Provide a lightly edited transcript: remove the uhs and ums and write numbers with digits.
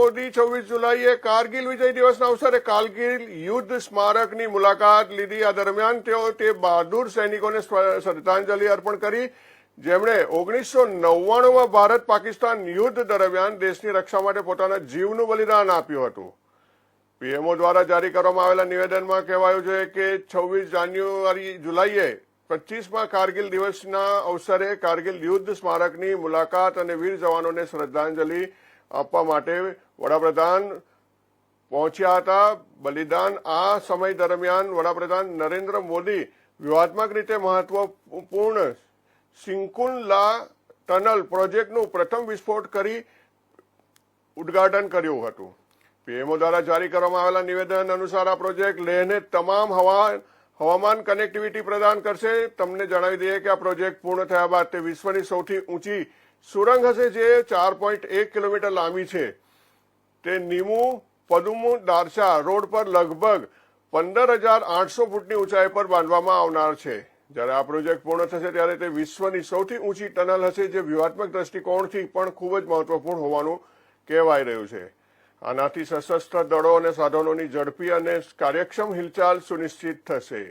મોદી 26 જુલાઈએ કારગિલ વિજય દિવસના અવસરે કારગિલ યુદ્ધ સ્મારકની મુલાકાત લીધી। આ દરમિયાન તેઓ તે બહાદુર સૈનિકોને શ્રદ્ધાંજલિ અર્પણ કરી જેમણે 1999માં ભારત પાકિસ્તાન યુદ્ધ દરમિયાન દેશની રક્ષા માટે પોતાના જીવનું બલિદાન આપ્યું હતું। પીએમઓ દ્વારા જારી કરવામાં આવેલા નિવેદનમાં કહેવાયું છે કે 26 જુલાઈએ 25માં કારગિલ દિવસના અવસરે કારગિલ યુદ્ધ સ્મારકની મુલાકાત અને વીર જવાનોને શ્રદ્ધાંજલિ આપવા માટે વડાપ્રધાન પહોંચ્યા હતા। બલિદાન આ સમય દરમિયાન વડાપ્રધાન નરેન્દ્ર મોદી વ્યૂહાત્મક રીતે મહત્વપૂર્ણ સિંકુનલા ટનલ પ્રોજેક્ટનું પ્રથમ વિસ્ફોટ કરી ઉદ્ઘાટન કર્યું હતું। પીએમઓ દ્વારા જારી કરવામાં આવેલા નિવેદન અનુસાર આ પ્રોજેક્ટ લેહને તમામ હવામાન કનેક્ટિવિટી પ્રદાન કરશે। તમને જણાવી દઈએ કે આ પ્રોજેક્ટ પૂર્ણ થયા બાદ તે વિશ્વની સૌથી ઊંચી સુરંગ હશે જે 4.1 કિલોમીટર લાંબી છે। તે નીમુ પદુમુ દારચા રોડ પર લગભગ 15,800 ફૂટની ઊંચાઈ પર બાંધવામાં આવનાર છે। જ્યારે આ પ્રોજેક્ટ પૂર્ણ થશે ત્યારે તે વિશ્વની સૌથી ઊંચી ટનલ હશે જે વ્યૂહાત્મક દ્રષ્ટિકોણથી પણ ખૂબ જ મહત્વપૂર્ણ હોવાનું કહેવાય રહ્યું છે। આનાથી સશસ્ત્ર દળો અને સાધનોની ઝડપી અને કાર્યક્ષમ હિલચાલ સુનિશ્ચિત થશે।